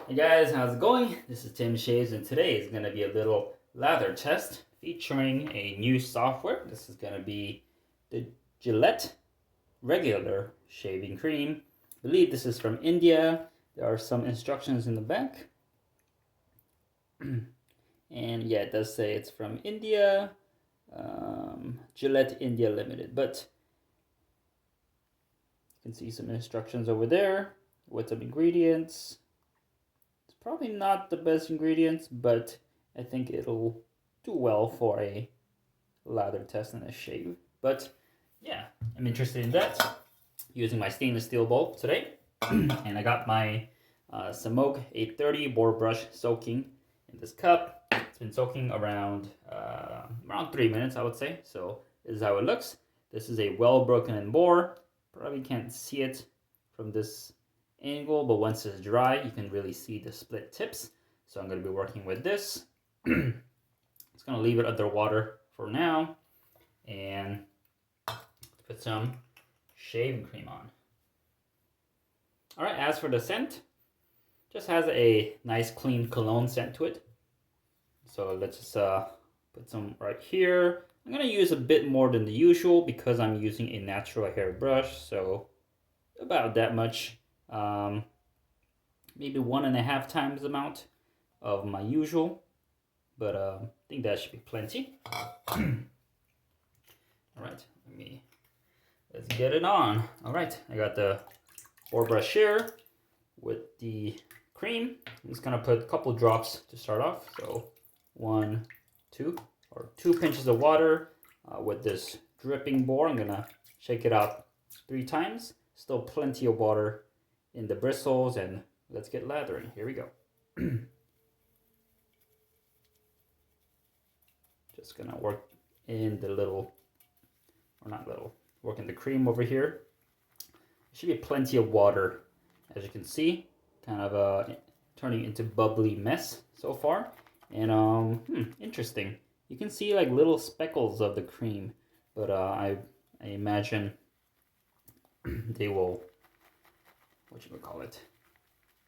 Hey guys, how's it going? This is Tim Shaves, and today is going to be a little lather test featuring a new software. This is going to be the Gillette regular shaving cream. I believe this is from India. There are some instructions in the back. And yeah, it does say it's from India, Gillette India Limited. But you can see some instructions over there with some ingredients. Probably not the best ingredients, but I think it'll do well for a lather test and a shave. But yeah, I'm interested in that. Using my stainless steel bowl today. And I got my Semogue 830 Boar brush soaking in this cup. It's been soaking around 3 minutes, I would say. So this is how it looks. This is a well broken in Boar. Probably can't see it from this angle, but once it's dry you can really see the split tips. So I'm going to be working with this. It's going to leave it underwater for now and put some shaving cream on. Alright, as for the scent, just has a nice clean cologne scent to it. So let's just put some right here. I'm going to use a bit more than the usual because I'm using a natural hair brush, so about that much. Maybe 1.5 times the amount of my usual, but I think that should be plenty. All right, let's get it on. All right, I got the Boar brush here with the cream. I'm just gonna put a couple drops to start off. So 2 pinches of water with this dripping Boar. I'm gonna shake it out 3 times. Still plenty of water in the bristles, and let's get lathering. Here we go. Just gonna work in the work in the cream over here. There should be plenty of water, as you can see, kind of turning into bubbly mess so far. And interesting. You can see like little speckles of the cream, but I imagine they will,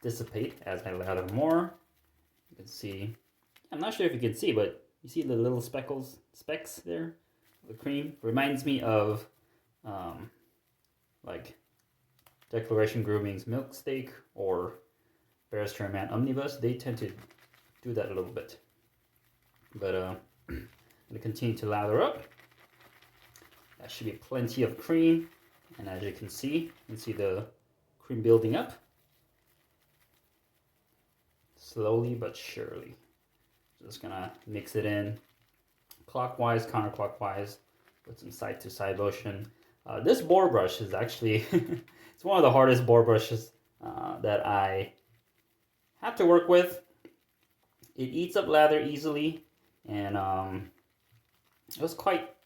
dissipate as I lather more. You can see, I'm not sure if you can see, but you see the little specks there? The cream reminds me of like Declaration Grooming's Milk Steak or Barrister Man Omnibus. They tend to do that a little bit. But I'm going to continue to lather up. That should be plenty of cream. And as you can see the cream building up. Slowly but surely. Just gonna mix it in clockwise, counterclockwise, with some side-to-side motion. This Boar brush is actually, it's one of the hardest Boar brushes that I have to work with. It eats up lather easily, and it was quite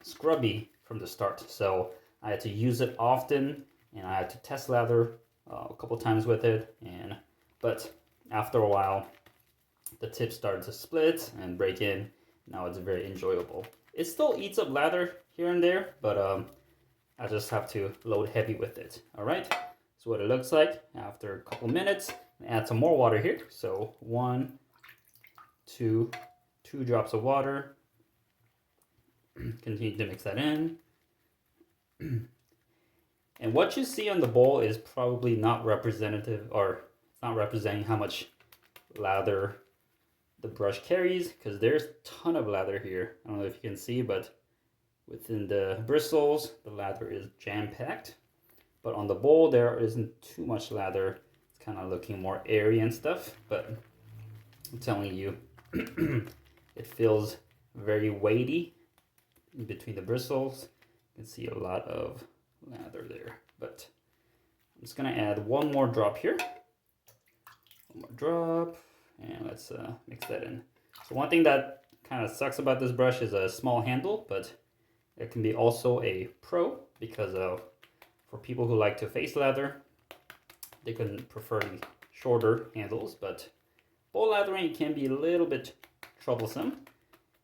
scrubby from the start. So I had to use it often, and I had to test lather a couple times with it. But after a while, the tips started to split and break in. Now it's very enjoyable. It still eats up lather here and there, but I just have to load heavy with it. All right, so what it looks like after a couple minutes. Add some more water here. So 2 drops of water. Continue to mix that in. And what you see on the bowl is probably not representative, or it's not representing how much lather the brush carries, because there's a ton of lather here. I don't know if you can see, but within the bristles, the lather is jam-packed. But on the bowl, there isn't too much lather. It's kind of looking more airy and stuff, but I'm telling you, it feels very weighty in between the bristles. You can see a lot of lather there, but I'm just gonna add one more drop here. One more drop, and let's mix that in. So one thing that kind of sucks about this brush is a small handle, but it can be also a pro because for people who like to face lather, they can prefer the shorter handles, but bowl lathering can be a little bit troublesome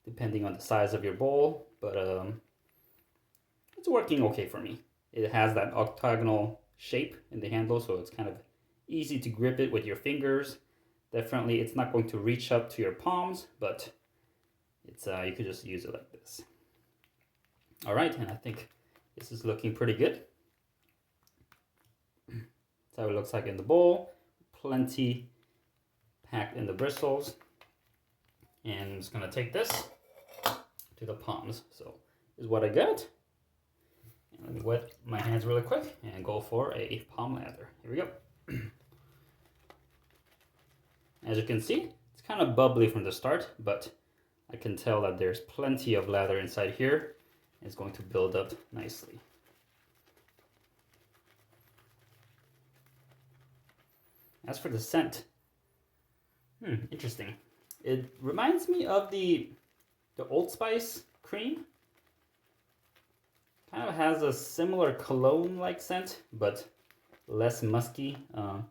depending on the size of your bowl, but it's working okay for me. It has that octagonal shape in the handle, so it's kind of easy to grip it with your fingers. Definitely, it's not going to reach up to your palms, but it's you could just use it like this. All right, and I think this is looking pretty good. That's how it looks like in the bowl. Plenty packed in the bristles. And I'm just gonna take this to the palms. So this is what I got. And let me wet my hands really quick and go for a palm lather. Here we go. As you can see, it's kind of bubbly from the start, but I can tell that there's plenty of lather inside here. It's going to build up nicely. As for the scent, interesting. It reminds me of the Old Spice cream. Kind of has a similar cologne-like scent, but less musky, a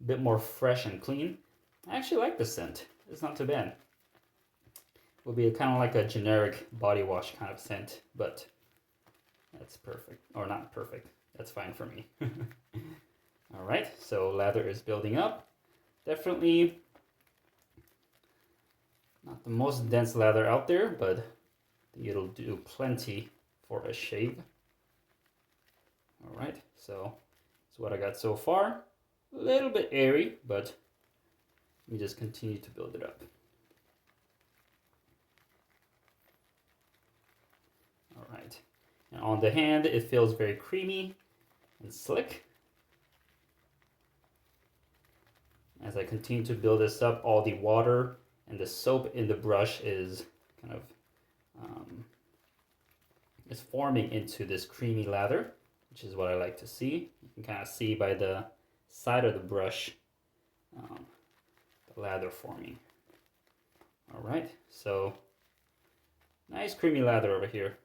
bit more fresh and clean. I actually like the scent. It's not too bad. It would be kind of like a generic body wash kind of scent, but that's perfect. Or not perfect. That's fine for me. All right, so lather is building up. Definitely not the most dense lather out there, but it'll do plenty for a shave. All right, so that's what I got so far. A little bit airy, but let me just continue to build it up. All right, and on the hand, it feels very creamy and slick. As I continue to build this up, all the water and the soap in the brush is kind of is forming into this creamy lather, which is what I like to see. You can kind of see by the side of the brush the lather forming. All right, so nice creamy lather over here.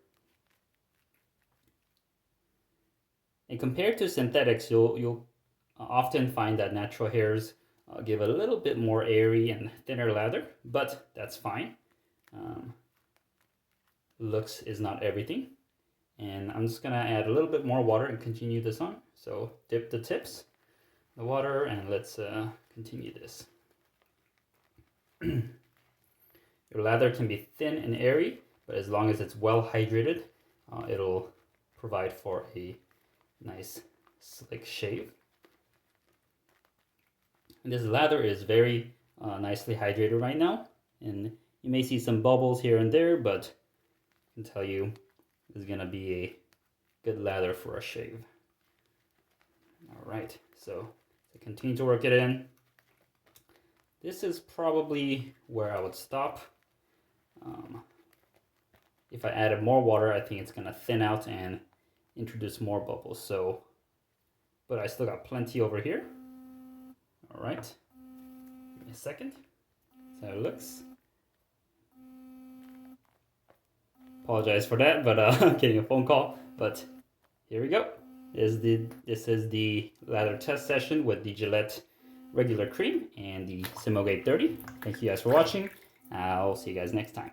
And compared to synthetics, you'll often find that natural hairs give a little bit more airy and thinner lather, but that's fine. Looks is not everything. And I'm just gonna add a little bit more water and continue this on. So dip the tips, the water, and let's continue this. Your lather can be thin and airy, but as long as it's well hydrated, it'll provide for a nice slick shave. And this lather is very nicely hydrated right now, and you may see some bubbles here and there, but I can tell you this is gonna be a good lather for a shave. All right, so continue to work it in. This is probably where I would stop. If I added more water, I think it's gonna thin out and introduce more bubbles. So, but I still got plenty over here. All right, give me a second. That's how it looks. Apologize for that, but I'm getting a phone call. But here we go. This is the lather test session with the Gillette regular cream and the Semogue 830. Thank you guys for watching. I'll see you guys next time.